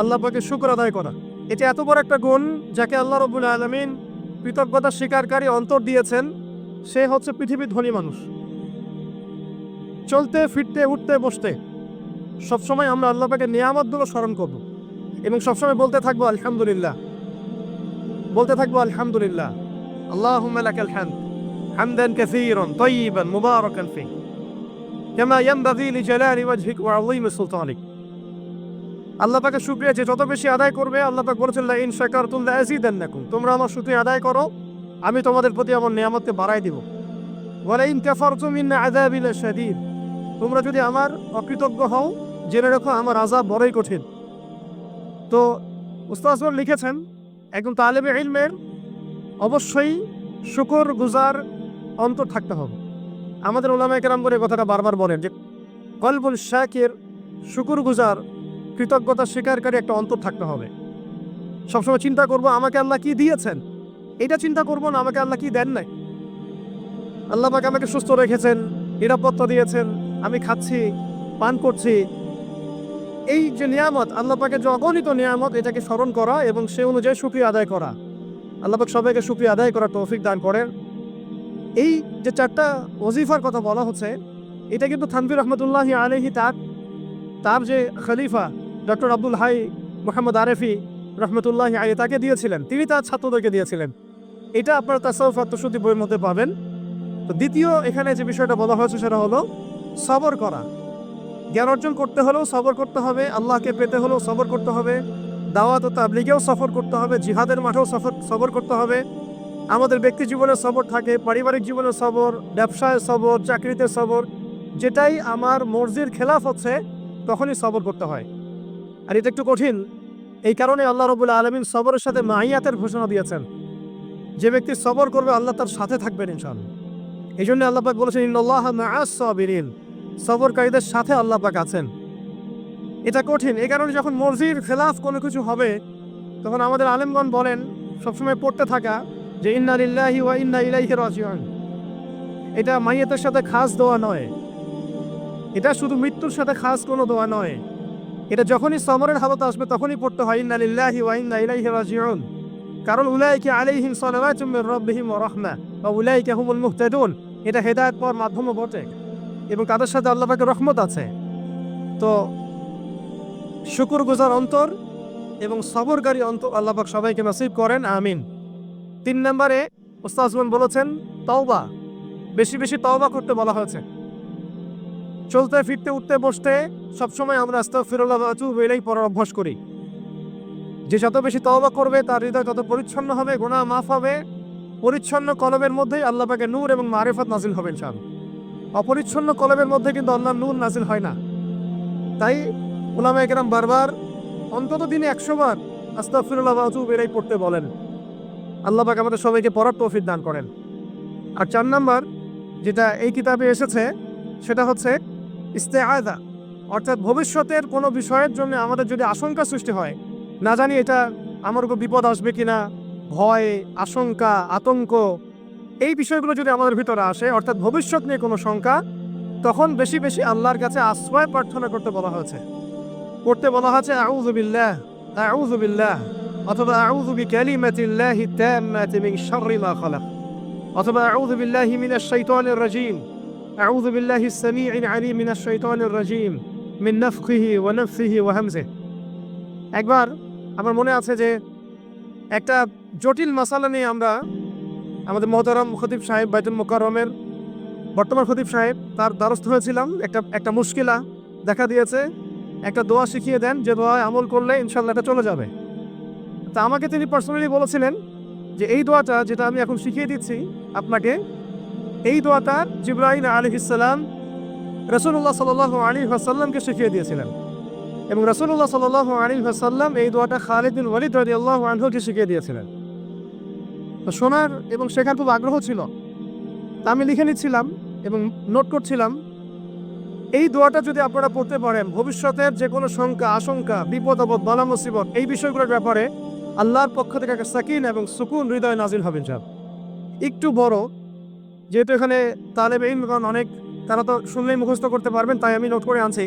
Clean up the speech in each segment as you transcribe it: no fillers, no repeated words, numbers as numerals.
আল্লাহ পাকের শুকর আদায় করা। এটা এত বড় একটা গুণ, যাকে আল্লাহ রাব্বুল আলামিন কৃতজ্ঞতা স্বীকারকারী অন্তর দিয়েছেন, সে হচ্ছে পৃথিবীর ধনী মানুষ। চলতে ফিরতে উঠতে বসতে সবসময় আমরা আল্লাহ পাকের নিয়ামতগুলো স্মরণ করব এবং সবসময় বলতে থাকবো আলহামদুলিল্লাহ, বলতে থাকবো আলহামদুলিল্লাহ। আল্লাহুম্মা লাকাল হামদ হামদান কাসীরান তাইয়িবান মুবারাকান ফীহি কামা ইয়ানবাগী লিজালালি ওয়াজহিক ওয়া আযীমি সুলতানিক। আল্লাহ পাকের শুকরিয়া যে যত বেশি আদায় করবে, আল্লাহ পাক বলেছেন লা ইন শাকারতুম লা আযীদান্নাকুম, তোমরা আমার শুকরিয়া আদায় করো, আমি তোমাদের প্রতি আমার নিয়ামতকে বাড়াই দিব। ওয়া লা ইন কাফারতুম ইন্না আযাবি লাশাদীদ, তোমরা যদি আমার অকৃতজ্ঞ হও, জেনে রাখো আমার আযাব বড়ই কঠিন। তো উস্তাদ লিখেছেন, একজন তালেবে ইলমের অবশ্যই শুকর গুজার অন্তর থাকতে হবে। আমাদের উলামায়ে কেরাম করে কথাটা বারবার বলেন যে কলবুল শাকির, শুকর গুজার, কৃতজ্ঞতা স্বীকারকারী একটা অন্তর থাকতে হবে। সবসময় চিন্তা করব আমাকে আল্লাহ কি দিয়েছেন, এটা চিন্তা করব না আমাকে আল্লাহ কি দেন নাই। আল্লাহ পাক আমাকে সুস্থ রেখেছেন, নিরাপত্তা দিয়েছেন, আমি খাচ্ছি, পান করছি। এই যে নিয়ামত, আল্লাহ পাকের যে অগণিত নিয়ামত, এটাকে স্মরণ করা এবং সে অনুযায়ী শুকরিয়া আদায় করা। আল্লাহ পাক সবাইকে শুকরিয়া আদায় করার তৌফিক দান করেন। এই যে 4টা ওজিফার কথা বলা হচ্ছে, এটা কিন্তু থানভী রহমতুল্লাহি আলাইহি তার যে খলিফা ডক্টর আব্দুল হাই মোহাম্মদ আরেফি রহমতুল্লাহি আলাইহি তাকে দিয়েছিলেন, তিনি তার ছাত্রদেরকে দিয়েছিলেন। এটা আপনারা তাসাউফ আত্মশুদ্ধি বইয়ের মধ্যে পাবেন। তো দ্বিতীয় এখানে যে বিষয়টা বলা হয়েছে সেটা হলো সবর করা। জ্ঞান অর্জন করতে হলেও সবর করতে হবে, আল্লাহকে পেতে হলেও সবর করতে হবে, দাওয়াত ও তাবলীগেও সফর করতে হবে, জিহাদের মাঠেও সবর করতে হবে। আমাদের ব্যক্তি জীবনে সবর থাকে, পারিবারিক জীবনে সবর, ব্যবসায় সবর, চাকরিতে সবর। যেটাই আমার মর্জির খেলাফ হচ্ছে তখনই সবর করতে হয়। আর এটা একটু কঠিন, এই কারণে আল্লাহ রাব্বুল আলামিন সবরের সাথে মাইয়াতের ঘোষণা দিয়েছেন। যে ব্যক্তি সবর করবে আল্লাহ তার সাথে থাকবেন ইনশাআল্লাহ। এই জন্য আল্লাহ পাক বলেছেন ইন্নাল্লাহা মাআস সাবিরিন, সবরকারীদের সাথে আল্লাহ পাক আছেন। এটা কঠিন, এই কারণে যখন মর্জির খেলাফ কোনো কিছু হবে তখন আমাদের আলেমগণ বলেন সবসময় পড়তে থাকা যে ইন্না লিল্লাহি ওয়া ইন্না ইলাইহি রাজিউন। এটা মাইয়াতের সাথে খাস দোয়া নয়, এটা শুধু মৃত্যুর সাথে খাস কোনো দোয়া নয়, এটা যখনই সবরের হালত আসবে তখনই পড়তে হয় ইন্না লিল্লাহি ওয়া ইন্না ইলাইহি রাজিউন। কারণ উলাইকা আলাইহিম সালাওয়াতুম মির রাব্বিহিম ওয়া রাহমা ওয়া উলাইকা হুমুল মুহতাদুন, এটা হেদায়েত পাওয়ার মাধ্যমও বটে এবং তাদের সাথে আল্লাহ পাকের রহমত আছে। তো শুকরগুজার অন্তর এবং সবরকারী অন্তর আল্লাহ পাক সবাইকে নসিব করেন, আমিন। 3 নম্বরে উস্তাদ বলেছেন তওবা, বেশি বেশি তওবা করতে বলা হয়েছে। চলতে ফিরতে উঠতে বসতে সবসময় আমরা আস্তাগফিরুল্লাহ ওয়া আতুবু ইলাইহি পড়ার অভ্যাস করি। যে যত বেশি তওবা করবে তার হৃদয় তত পরিচ্ছন্ন হবে, গুনাহ মাফ হবে। পরিচ্ছন্ন কলবের মধ্যেই আল্লাহ পাকের নূর এবং মারিফত নাজিল হবে ইনশাআল্লাহ। অপরিচ্ছন্ন কলবের মধ্যে কিন্তু আল্লাহর নূর নাজিল হয় না। তাই উলামায়ে কেরাম বারবার অন্তত দিনে 100 বার আস্তাগফিরুল্লাহ ওয়া আতুবু ইলাইহি পড়তে বলেন। আল্লাহ পাক আমাদের সবাইকে পড়ার তৌফিক দান করেন। আর 4 নাম্বার যেটা এই কিতাবে এসেছে সেটা হচ্ছে ইস্তেআযা, অর্থাৎ ভবিষ্যতের কোনো বিষয়ের জন্য আমাদের যদি আশঙ্কা সৃষ্টি হয়, না জানি এটা আমার উপর বিপদ আসবে কিনা, ভয়, আশঙ্কা, আতঙ্ক, এই বিষয়গুলো যদি আমাদের ভিতরে আসে, অর্থাৎ ভবিষ্যৎ নিয়ে কোনো শঙ্কা, তখন বেশি বেশি আল্লাহর কাছে আশ্রয় প্রার্থনা করতে বলা হয়েছে। আউযু বিল্লাহ, আউযু বিল্লাহ, অথবা আউযু বিকালিমাতিল্লাহি তাম্মাতি মিন শাররি মা খালাক, অথবা আউযু বিল্লাহি মিনাশ শাইতানির রাজীম, আউযু বিল্লাহিস সামিউল আলীম মিনাশ শাইতানির রাজীম মিন নাফখিহি ওয়া নাফসিহি ওয়া হামজিহি। একবার আমার মনে আছে যে একটা জটিল মাসালা নিয়ে আমরা আমাদের মোহতারাম খতিব সাহেব বাইতুল মুকাররমের বর্তমান খতিব সাহেব তার দ্বারস্থ হয়েছিলাম। একটা মুশকিলা দেখা দিয়েছে, একটা দোয়া শিখিয়ে দেন যে দোয়ায় আমল করলে ইনশাআল্লাহ এটা চলে যাবে। তা আমাকে তিনি পার্সোনালি বলেছিলেন যে এই দোয়াটা যেটা আমি এখন শিখিয়ে দিচ্ছি আপনাকে, এই দোয়াটা জিবরাইল আলাইহিস সালাম রাসূলুল্লাহ সাল্লাল্লাহু আলাইহি ওয়াসাল্লামকে শিখিয়ে দিয়েছিলেন এবং রাসূলুল্লাহ সাল্লাল্লাহু আলাইহি ওয়াসাল্লাম এই দোয়াটা খালিদ বিন ওয়ালিদ রাদিয়াল্লাহু আনহুকে শিখিয়ে দিয়েছিলেন। তো শোনার এবং শেখার খুব আগ্রহ ছিল, তা আমি লিখে নিচ্ছিলাম এবং নোট করছিলাম। এই দোয়াটা যদি আপনারা পড়তে পারেন, ভবিষ্যতের যে কোনো শঙ্কা, আশঙ্কা, বিপদ আপদ, বালা মুসিবত, এই বিষয়গুলোর ব্যাপারে আল্লাহর পক্ষ থেকে একটা সাকিন এবং সুকুন হৃদয় নাজিল হবে ইনশাআল্লাহ। একটু বড়, যেহেতু এখানে তালেবে ইলমগণ অনেক, তারা তো শুনলেই মুখস্থ করতে পারবেন, তাই আমি নোট করে আনছি।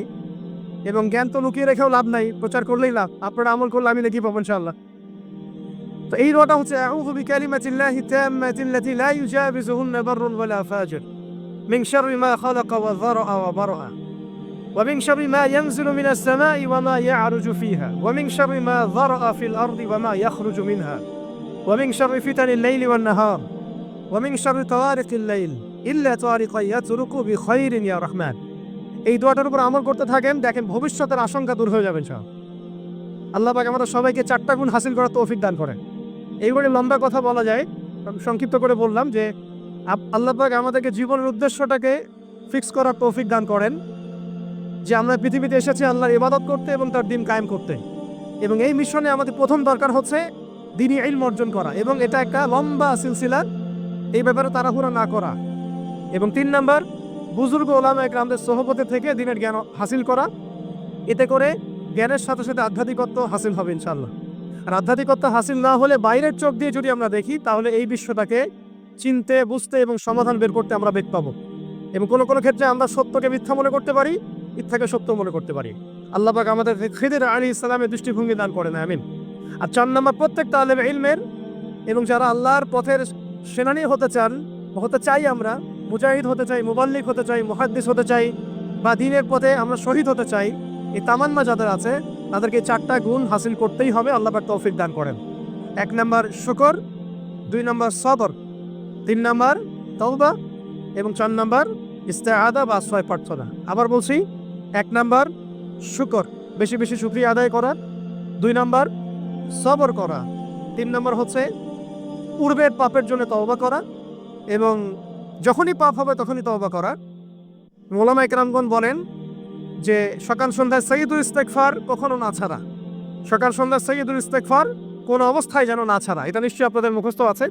এবং জ্ঞান তো লুকিয়ে রেখেও লাভ নাই, প্রচার করলেই লাভ। আপনারা আমল করলে আমি নাকি পাবো ইনশাআল্লাহ। তো এই দোয়াটা হচ্ছে আউযু বিকালিমাতিল্লাহি তাম্মাতিল্লাতি লা ইউজাবিজুহুন্না বাররুন ওয়ালা ফাজির মিন শাররি মা খালাকা ওয়া যারআ ওয়া বারআ ওয়া মিন শাররি মা ইয়ানজিলু মিনাস সামাই ওয়া মা ইয়া'রুজু ফিহা ওয়া মিন শাররি মা যারআ ফিল আরদি ওয়া মা ইয়াখরুজু মিনহা ওয়া মিন শাররি ফিতানিল লাইলি ওয়ান নাহার ওয়া মিন শাররি তাওয়ারিকিল লাইল ইল্লা তাওয়ারিকা ইয়াতরুকু বিখাইরিন ইয়া রাহমান। এই দোয়াটার উপর আমল করতে থাকেন, দেখেন ভবিষ্যতের আশঙ্কা দূর হয়ে যাবে ইনশাআল্লাহ। আল্লাহ পাক আমাদের সবাইকে 4টা গুণ হাসিল করার তৌফিক দান করেন। এইবারে লম্বা কথা বলা যায়, সংক্ষিপ্ত করে বললাম যে আল্লাহ পাক আমাদেরকে জীবনের উদ্দেশ্যটাকে ফিক্স করার তৌফিক দান করেন, যে আমরা পৃথিবীতে এসেছি আল্লাহর ইবাদত করতে এবং তার দ্বীন কায়েম করতে। এবং এই মিশনে আমাদের প্রথম দরকার হচ্ছে দ্বীনি ইলম অর্জন করা, এবং এটা একটা লম্বা সিলসিলা, এই ব্যাপারে তাড়াহুড়া না করা। এবং 3 নাম্বার, বুজুর্গ ওলামা ইকরামদের সোহবতে থেকে দ্বীনের জ্ঞান হাসিল করা। এতে করে জ্ঞানের সাথে সাথে আধ্যাত্মিকত্ব হাসিল হবে ইনশাআল্লাহ। আর আধ্যাত্মিকত্ব হাসিল না হলে বাইরের চোখ দিয়ে যদি আমরা দেখি, তাহলে এই বিশ্বটাকে চিনতে, বুঝতে এবং সমাধান বের করতে আমরা বেগ পাবো। এবং কোনো কোনো ক্ষেত্রে আমরা সত্যকে মিথ্যা মনে করতে পারি, মিথ্যাকে সত্য মনে করতে পারি। আল্লাহ পাক আমাদের খিদির আলাইহিস সালামের দৃষ্টিভঙ্গি দান করেন, আমিন। আর 4 নাম্বার, প্রত্যেক তালেব ইলমের এবং যারা আল্লাহর পথের সেনানী হতে চান, হতে চাই, আমরা মুজাহিদ হতে চাই, মুবাল্লিগ হতে চাই, মুহাদ্দিস হতে চাই, বা দ্বীনের পথে আমরা শহীদ হতে চাই, এই তামান্না যাদের আছে তাদেরকে 4টা গুণ হাসিল করতেই হবে। আল্লাহ পাক তৌফিক দান করেন। 1 নাম্বার শুকর, 2 নাম্বার সবর, 3 নাম্বার তওবা এবং 4 নাম্বার ইস্তেআদা বা আশ্রয় প্রার্থনা। আবার বলছি, 1 নাম্বার শুকর, বেশি বেশি শুকরিয়া আদায় করা, 2 নাম্বার সবর করা, 3 নাম্বার হচ্ছে পূর্বের পাপের জন্য তওবা করা, এবং যখনই পাপ হবে তখনই তওবা করা। ওলামা ইকরামগণ বলেন যে সকাল সন্ধ্যায় সাইয়্যিদুল ইস্তিগফার কখনো না ছাড়া, সকাল সন্ধ্যায় সাইয়্যিদুল ইস্তিগফার কোনো অবস্থায় যেন না ছাড়া। এটা নিশ্চয়ই আপনাদের মুখস্থ আছে।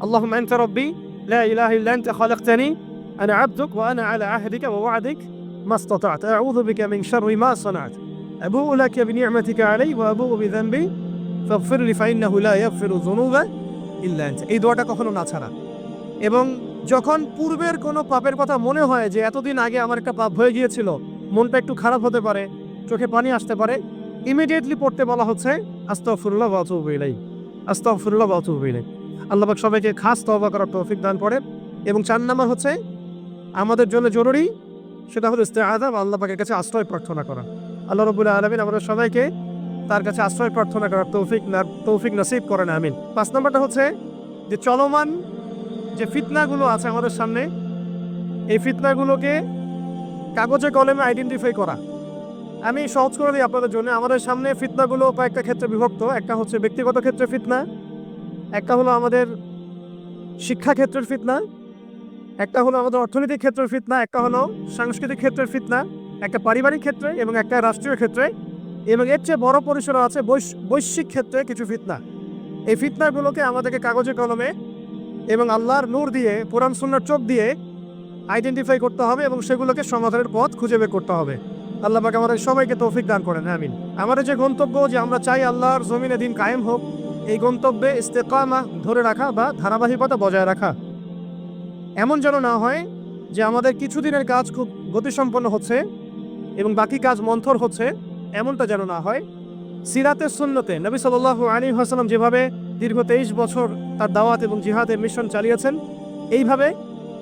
আল্লাহুম্মা আনতা রাব্বি লা ইলাহা ইল্লা আনতা খালাকতানি আনা আবদুক ওয়া আনা আলা আহদিকা ওয়া ওয়া'দিক মাসতাতা'তু আউযু বিকা মিন শাররি মা সানা'ত আবু'ু লাকা বিনি'মাতিকা আলাইয়া ওয়া আবু'ু বিযানবি ফাগফির লি ফাইন্নাহু লা ইয়াগফিরু যুনুবা ইল্লা আনতা। এই দোয়াটা কখনো না ছাড়া। এবং যখন পূর্বের কোনো পাপের কথা মনে হয় যে এতদিন আগে আমার একটা পাপ হয়ে গিয়েছিল, মনটা একটু খারাপ হতে পারে, চোখে পানি আসতে পারে, ইমিডিয়েটলি পড়তে বলা হচ্ছে আস্তাগফিরুল্লাহ ওয়া আতুবু ইলাইহি, আস্তাগফিরুল্লাহ ওয়া আতুবু ইলাইহি। আল্লাহ পাক সবাইকে খাস তওবা করার তৌফিক দান করেন। এবং 4 নাম্বার হচ্ছে আমাদের জন্য জরুরি, সেটা হলো ইস্তেআযা বা আল্লাহ পাকের কাছে আশ্রয় প্রার্থনা করা। আল্লাহ রাব্বুল আলামিন আমাদের সবাইকে তার কাছে আশ্রয় প্রার্থনা করার তৌফিক নসিব করেন, আমিন। 5 নাম্বারটা হচ্ছে যে চলমান যে ফিতনাগুলো আছে আমাদের সামনে, এই ফিতনাগুলোকে কাগজে কলমে আইডেন্টিফাই করা। আমি সহজ করে দিই আপনাদের জন্য। আমাদের সামনে ফিতনাগুলো কয়েকটা ক্ষেত্রে বিভক্ত। একটা হচ্ছে ব্যক্তিগত ক্ষেত্রে ফিতনা, একটা হলো আমাদের শিক্ষা ক্ষেত্রের ফিতনা, একটা হলো আমাদের অর্থনৈতিক ক্ষেত্রের ফিতনা, একটা হলো সাংস্কৃতিক ক্ষেত্রের ফিতনা, একটা পারিবারিক ক্ষেত্রে এবং একটা রাষ্ট্রীয় ক্ষেত্রে, এবং এর চেয়ে বড় পরিসরে আছে বৈশ্বিক ক্ষেত্রে কিছু ফিতনা। এই ফিতনাগুলোকে আমাদেরকে কাগজে কলমে এবং আল্লাহর নূর দিয়ে, কোরআন সুন্নাহর চোখ দিয়ে আইডেন্টিফাই করতে হবে এবং সেগুলোকে সমাধানের পথ খুঁজে বের করতে হবে। আল্লাহ পাক আমাদের সবাইকে তৌফিক দান করেন, আমিন। আমাদের যে গন্তব্য, যে আমরা চাই আল্লাহর জমিনে দিন কায়েম হোক, এই গন্তব্যে ইস্তেকামা ধরে রাখা বা ধারাবাহিকতা বজায় রাখা। এমন যেন না হয় যে আমাদের কিছুদিনের কাজ খুব গতিসম্পন্ন হচ্ছে এবং বাকি কাজ মন্থর হচ্ছে, এমনটা যেন না হয়। সিরাতের সুন্নতে নবী সাল্লাল্লাহু আলাইহি ওয়াসাল্লাম যেভাবে দীর্ঘ 23 বছর তার দাওয়াত এবং জিহাদের মিশন চালিয়েছেন, এইভাবে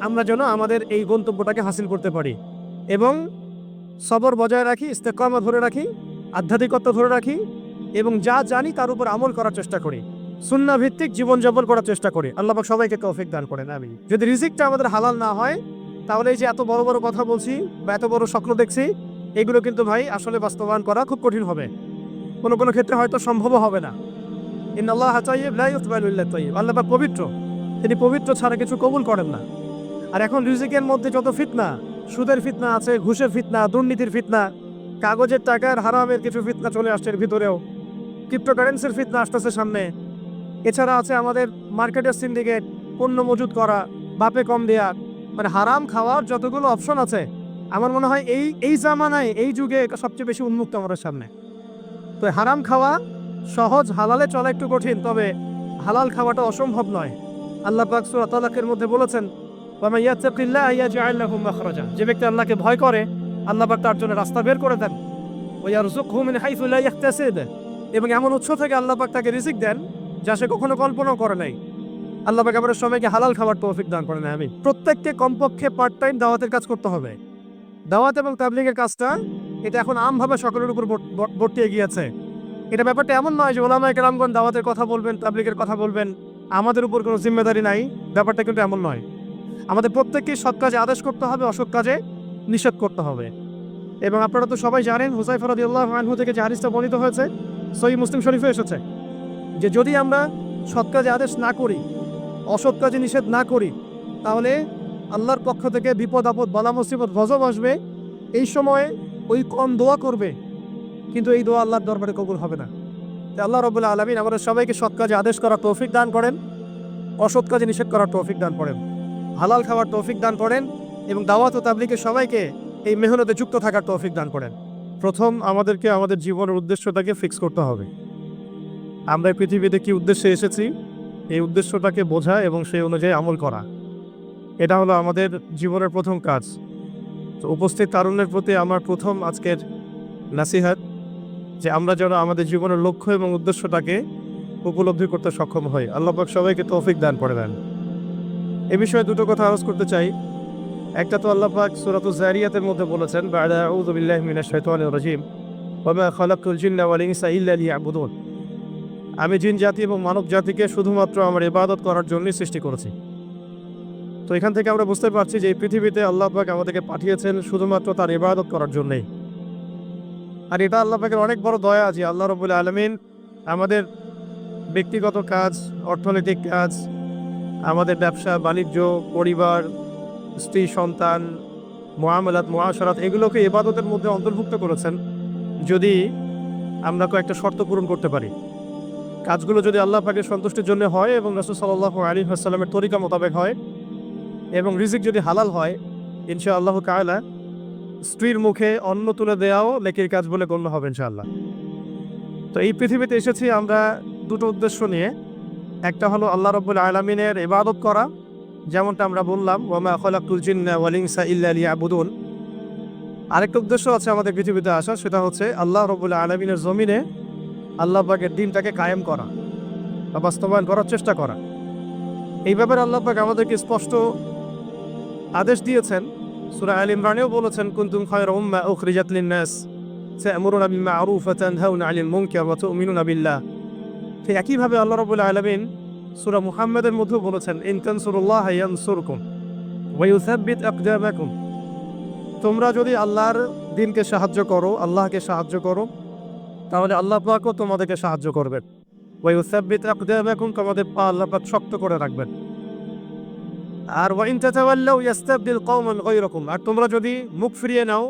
আমরা যেন আমাদের এই গন্তব্যটাকে হাসিল করতে পারি এবং সবর বজায় রাখি, ইস্তেকামা ধরে রাখি, আধ্যাত্মিকতা ধরে রাখি এবং যা জানি তার উপর আমল করার চেষ্টা করি, সুন্নাহ ভিত্তিক জীবনযাপন করার চেষ্টা করি। আল্লাহ পাক সবাইকে তৌফিক দান করেন, আমিন। যদি রিজিকটা আমাদের হালাল না হয়, তাহলে এই যে এত বড় বড় কথা বলছি বা এত বড় স্বপ্ন দেখছি, এগুলো কিন্তু ভাই আসলে বাস্তবায়ন করা খুব কঠিন হবে। কোনো কোনো ক্ষেত্রে হয়তো সম্ভবও হবে না। ইন্নাল্লাহা তাইয়্যিব লা ইকবালু ইল্লা তাইয়্যিব। আল্লাহ পাক পবিত্র, তিনি পবিত্র ছাড়া কিছু কবুল করেন না। আর এখন রিজিকের মধ্যে যত ফিতনা, সুদের ফিতনা আছে, ঘুষের ফিতনা, দুর্নীতির ফিতনা, কাগজের টাকার হারামের কিছু ফিতনা চলে আসছে এর ভিতরেও, ক্রিপ্টোকারেন্সির ফিতনা আসতেছে সামনে। এছাড়া আছে আমাদের মার্কেটের সিন্ডিকেট, পণ্য মজুত করা, বাপে কম দেয়া, মানে হারাম খাওয়ার যতগুলো অপশন আছে, আমার মনে হয় এই জামানায়, এই যুগে সবচেয়ে বেশি উন্মুক্ত আমাদের সামনে। তো হারাম খাওয়া সহজ, হালালে চলা একটু কঠিন, তবে হালাল খাওয়াটা অসম্ভব নয়। আল্লাহ পাক সূরা তালাকের মধ্যে বলেছেন, ওয়া মান ইয়াত্তাকিল্লাহা ইয়াজআল লাহু মাখরাজা। যে ব্যক্তি আল্লাহকে ভয় করে, আল্লাহ পাক তার জন্য রাস্তা বের করে দেন। ওয়ারযুকহু মিন হাইসু লা ইয়াহতাসিব, এবং এমন উৎস থেকে আল্লাহ পাক তাকে রিজিক দেন যা সে কখনো কল্পনাও করে নাই। আল্লাহ পাক আমাদের সবাইকে হালাল খাবার তৌফিক দান করেন, আমিন। প্রত্যেককে কমপক্ষে পার্ট টাইম দাওয়াতের কাজ করতে হবে। দাওয়াত এবং তাবলীগের কাজটা এটা এখন আমভাবে সকলের উপর বর্তিয়ে গিয়েছে। এটা ব্যাপারটা এমন নয় যে ওলামায়ে কেরামগণ দাওয়াতের কথা বলবেন, তাবলীগের কথা বলবেন, আমাদের উপর কোনো জিম্মেদারি নাই। ব্যাপারটা কিন্তু এমন নয়। আমাদের প্রত্যেককেই সৎ কাজে আদেশ করতে হবে, অসৎ কাজে নিষেধ করতে হবে। এবং আপনারা তো সবাই জানেন, হুযায়ফা রাদিয়াল্লাহু আনহু থেকে যে হাদিসটা বর্ণিত হয়েছে সহিহ মুসলিম শরীফে এসেছে, যে যদি আমরা সৎ কাজে আদেশ না করি, অসৎ কাজে নিষেধ না করি, তাহলে আল্লাহর পক্ষ থেকে বিপদ আপদ, বালা মুসিবত, গজব আসবে। এই সময়ে ওই কম দোয়া করবে, কিন্তু এই দোয়া আল্লাহর দরবারে কবুল হবে না। তাই আল্লাহ রাব্বুল আলামিন আমাদের সবাইকে সৎ কাজে আদেশ করার তৌফিক দান করেন, অসৎ কাজে নিষেধ করার তৌফিক দান করেন, হালাল খাওয়ার তৌফিক দান করেন, এবং দাওয়াত ও তাবলীগে সবাইকে এই মেহনতে যুক্ত থাকার তৌফিক দান করেন। প্রথম আমাদেরকে আমাদের জীবনের উদ্দেশ্যটাকে ফিক্স করতে হবে। আমরা এই পৃথিবীতে কি উদ্দেশ্যে এসেছি, এই উদ্দেশ্যটাকে বোঝা এবং সেই অনুযায়ী আমল করা, এটা হলো আমাদের জীবনের প্রথম কাজ। তো উপস্থিত তারুণ্যের প্রতি আমার প্রথম আজকের নাসিহাত, যে আমরা যেন আমাদের জীবনের লক্ষ্য এবং উদ্দেশ্যটাকে উপলব্ধি করতে সক্ষম হই। আল্লাহ পাক সবাইকে তৌফিক দান করে দেন। এ বিষয়ে দুটো কথা আরজ করতে চাই। একটা তো আল্লাহ পাক সূরাতুজ যারিয়াতের মধ্যে বলেছেন, বা'দা আউযু বিল্লাহি মিনাশ শাইতানির রাজীম, ওয়া মা খালাকতুল জিন্না ওয়াল ইনসা ইল্লা লিয়াবুদুন। আমি জিন জাতি এবং মানব জাতিকে শুধুমাত্র আমার ইবাদত করার জন্যই সৃষ্টি করেছি। তো এখান থেকে আমরা বুঝতে পারছি যে এই পৃথিবীতে আল্লাহ পাক আমাদেরকে পাঠিয়েছেন শুধুমাত্র তার ইবাদত করার জন্যই। আর এটা আল্লাহ পাকের অনেক বড় দয়া যে আল্লাহ রাব্বুল আলামিন আমাদের ব্যক্তিগত কাজ, অর্থনৈতিক কাজ, আমাদের ব্যবসা বাণিজ্য, পরিবার, স্ত্রী সন্তান, মুআমালাত, মুআশারাত, এগুলোকে ইবাদতের মধ্যে অন্তর্ভুক্ত করেছেন যদি আমরা কয়েকটা শর্ত পূরণ করতে পারি। কাজগুলো যদি আল্লাহ পাকের সন্তুষ্টির জন্য হয় এবং রাসূল সাল্লাল্লাহু আলাইহি ওয়াসাল্লামের তরিকা মোতাবেক হয়, এবং রিজিক যদি হালাল হয়, ইনশাআল্লাহ তাআলা স্ত্রীর মুখে অন্ন তুলে দেওয়াও নেকির কাজ বলে গণ্য হবে ইনশাআল্লাহ। তো এই পৃথিবীতে এসেছি আমরা দুটো উদ্দেশ্য নিয়ে। একটা হলো আল্লাহ রাব্বুল আলামিনের ইবাদত করা, যেমনটা আমরা বললাম, ওয়া মা খালাকতুল জিন্না ওয়াল ইনসা ইল্লা লিয়াবুদুন। আরেকটা উদ্দেশ্য আছে আমাদের পৃথিবীতে আসা, সেটা হচ্ছে আল্লাহ রাব্বুল আলামিনের জমিনে আল্লাহ পাকের দ্বীনটাকে কায়েম করা বা বাস্তবায়ন করার চেষ্টা করা। এই ব্যাপারে আল্লাহ পাক আমাদেরকে স্পষ্ট আদেশ দিয়েছেন। সূরা আল ইমরানেও বলেছেন, কুনতুম খায়রা উম্মাহ উখরিজাত লিন-নাস তা'মুরুনা বিল মা'রুফ ওয়া তানহাউনা 'আনিল মুনকার ওয়া তু'মিনুনা বিল্লাহ। ঠিক একইভাবে আল্লাহ রাব্বুল আলামিন সূরা মুহাম্মাদের মধ্যেও বলেছেন, ইন তানসুরুল্লাহা ইয়ানসুরকুম ওয়া ইউসাব্বিত আকদামাকুম। তোমরা যদি আল্লাহর দ্বীনকে সাহায্য করো, আল্লাহকে সাহায্য করো, তাহলে আল্লাহ পাকও তোমাদেরকে সাহায্য করবেন। ওয়া ইউসাব্বিত আকদামাকুম, তোমাদের পা আল্লাহ পাক শক্ত করে রাখবেন। আর ওয়া ইন তাতাওয়াল্লাউ ইয়াস্তাবদিল কওমান গায়রাকুম, আর তোমরা যদি মুখ ফিরিয়ে নাও,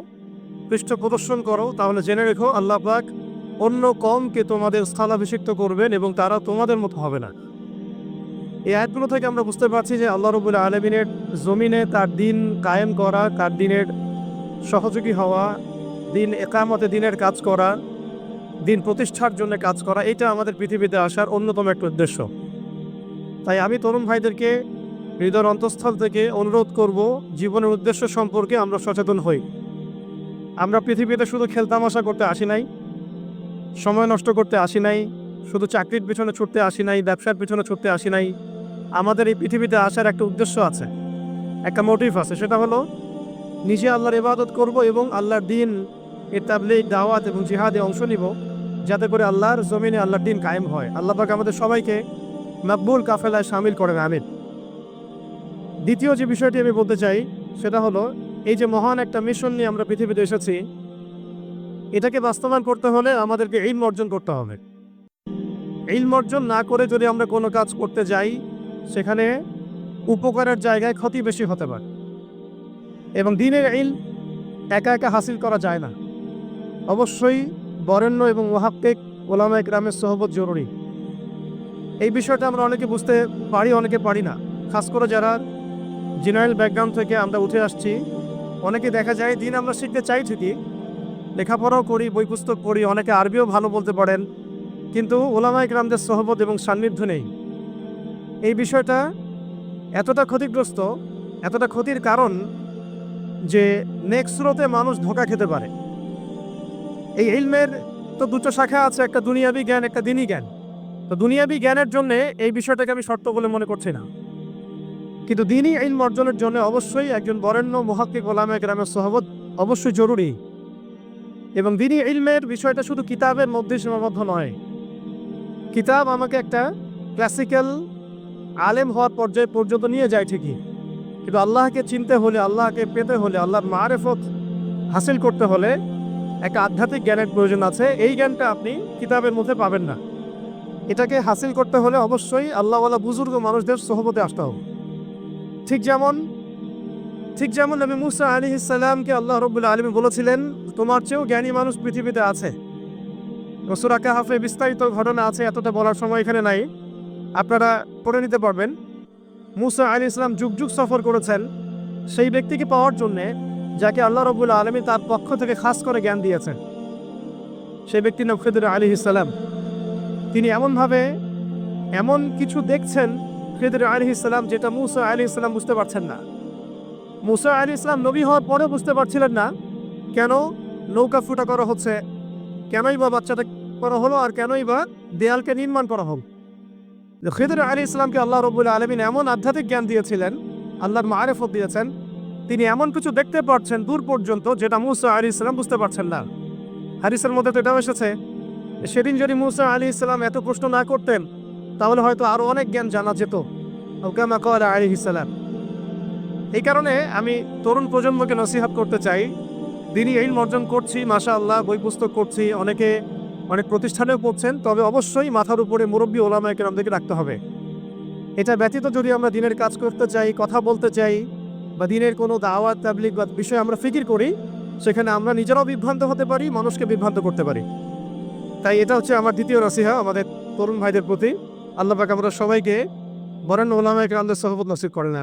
পৃষ্ঠ প্রদর্শন করো, তাহলে জেনে রেখো আল্লাহ পাক অন্য কওমকে তোমাদের স্থলাভিষিক্ত করবেন এবং তারা তোমাদের মতো হবে না। এই আয়াতগুলো থেকে আমরা বুঝতে পারছি যে আল্লাহ রাব্বুল আলামিনের জমিনে তার দ্বীন কায়েম করা, তার দ্বীনের সহযোগী হওয়া, দ্বীন ইকামতে দ্বীনের কাজ করা, দ্বীন প্রতিষ্ঠার জন্য কাজ করা, এটা আমাদের পৃথিবীতে আসার অন্যতম একটা উদ্দেশ্য। তাই আমি তরুণ ভাইদেরকে হৃদয়ের অন্তঃস্থল থেকে অনুরোধ করব, জীবনের উদ্দেশ্য সম্পর্কে আমরা সচেতন হই। আমরা পৃথিবীতে শুধু খেলতামাশা করতে আসি নাই, সময় নষ্ট করতে আসি নাই, শুধু চাকরির পিছনে ছুটতে আসি নাই, ব্যবসার পিছনে ছুটতে আসি নাই। আমাদের এই পৃথিবীতে আসার একটা উদ্দেশ্য আছে, একটা মোটিভ আছে, সেটা হলো নিজে আল্লাহর ইবাদত করব এবং আল্লাহর দ্বীন এর তাবলীগ, দাওয়াত এবং জিহাদে অংশ নিব, যাতে করে আল্লাহর জমিনে আল্লাহর দ্বীন কায়েম হয়। আল্লাহ পাক আমাদের সবাইকে মকবুল কাফেলায় শামিল করেন, আমিন। দ্বিতীয় যে বিষয়টি আমি বলতে চাই সেটা হলো, এই যে মহান একটা মিশন নিয়ে আমরা পৃথিবীতে এসেছি, এটাকে বাস্তবায়ন করতে হলে আমাদেরকে ইলম অর্জন করতে হবে। ইলম অর্জন না করে যদি আমরা কোনো কাজ করতে যাই, সেখানে উপকারের জায়গায় ক্ষতি বেশি হতে পারে। এবং দ্বীনের ইলম একা একা হাসিল করা যায় না, অবশ্যই বরেণ্য এবং মুহাক্কিক উলামায়ে কেরামের সোহবত জরুরি। এই বিষয়টা আমরা অনেকে বুঝতে পারি, অনেকে পারি না। খাস করে যারা জেনারেল ব্যাকগ্রাউন্ড থেকে আমরা উঠে আসছি, অনেকে দেখা যায় দ্বীন আমরা শিখতে চাই ঠিকই, লেখাপড়াও করি, বই পুস্তক পড়ি, অনেকে আরবিও ভালো বলতে পারেন, কিন্তু উলামায়ে কেরামদের সোহবত এবং সান্নিধ্য নেই। এই বিষয়টা এতটা ক্ষতিগ্রস্ত, এতটা ক্ষতির কারণ যে নেক্সট স্রোতে মানুষ ধোঁকা খেতে পারে। এই ইলমের তো দুটো শাখা আছে, একটা দুনিয়াবি জ্ঞান, একটা দিনী জ্ঞান। তো দুনিয়াবি জ্ঞানের জন্য এই বিষয়টাকে আমি শর্ত বলে মনে করছি না, কিন্তু দিনী ইলম অর্জনের জন্য অবশ্যই একজন বরেণ্য মুহাক্কিক ওলামায়ে কেরামের সোহবত অবশ্যই জরুরি। এবং দিনী ইলমের বিষয়টা শুধু কিতাবের মধ্যে সীমাবদ্ধ নয়। কিতাব আমাকে একটা ক্লাসিক্যাল আলেম হওয়ার পর্যায়ে পর্যন্ত নিয়ে যায় ঠিকই, কিন্তু আল্লাহকে চিনতে হলে, আল্লাহকে পেতে হলে, আল্লাহর মারেফত হাসিল করতে হলে একটা আধ্যাত্মিক জ্ঞানের প্রয়োজন আছে। এই জ্ঞানটা আপনি কিতাবের মধ্যে পাবেন না। এটাকে হাসিল করতে হলে অবশ্যই আল্লাহওয়ালা বুজুর্গ মানুষদের সোহবতে আসতে হবে। ঠিক যেমন নবী মুসা আলাইহিস সালামকে আল্লাহ রাব্বুল আলামিন বলেছিলেন, তোমার চেয়েও জ্ঞানী মানুষ পৃথিবীতে আছে। সূরা কাহফে বিস্তারিত ঘটনা আছে, এতটা বলার সময় এখানে নাই, আপনারা পড়ে নিতে পারবেন। মুসা আলাইহিস সালাম যুগ যুগ সফর করেছেন সেই ব্যক্তিকে পাওয়ার জন্যে যাকে আল্লাহ রাব্বুল আলামিন তার পক্ষ থেকে খাস করে জ্ঞান দিয়েছেন। সেই ব্যক্তির নাম খিদর আলাইহিস সালাম। তিনি এমন কিছু দেখছেন খিদর আলাইহিস সালাম যেটা মুসা আলাইহিস সালাম বুঝতে পারছেন না। মুসা আলাইহিস সালাম নবী হওয়ার পরেও বুঝতে পারছিলেন না কেন নৌকা ফুটা করা হচ্ছে, কেনই বা বাচ্চাটা করা হলো, আর কেনই বা দেয়ালকে নির্মাণ করা হলো। খিদর আলাইহিস সালামকে আল্লাহ রাব্বুল আলামিন এমন আধ্যাত্মিক জ্ঞান দিয়েছিলেন, আল্লাহর মারেফত দিয়েছেন, তিনি এমন কিছু দেখতে পাচ্ছেন দূর পর্যন্ত যেটা মুসা আলাইহিস সালাম বুঝতে পারছেন না। হাদিসের মধ্যে তো এটাও এসেছে, সেদিন যদি মুসা আলাইহিস সালাম এত প্রশ্ন না করতেন তাহলে হয়তো আরো অনেক জ্ঞান জানা যেত, কামা ক্বালা আলাইহিস সালাম। এই কারণে আমি তরুণ প্রজন্মকে নসিহত করতে চাই, দিনই ইলম অর্জন করছি, মাশাআল্লাহ, বই পুস্তক করছি, অনেকে অনেক প্রতিষ্ঠানেও পড়ছেন, তবে অবশ্যই মাথার উপরে মুরব্বী ওলামায়ে কেরামদেরকে রাখতে হবে। এটা ব্যতীত যদি আমরা দিনের কাজ করতে চাই, কথা বলতে চাই, বা দিনের কোনো দাওয়াত তাবলীগ বা বিষয়ে আমরা ফিকির করি, সেখানে আমরা নিজেরাও বিভ্রান্ত হতে পারি, মানুষকে বিভ্রান্ত করতে পারি। তাই এটা হচ্ছে আমার দ্বিতীয় নসিহা আমাদের তরুণ ভাইদের প্রতি। আল্লাহ পাক আমরা সবাইকে বরেণ্য ওলামায়ে কেরামদের সোহবত নসিব করেন।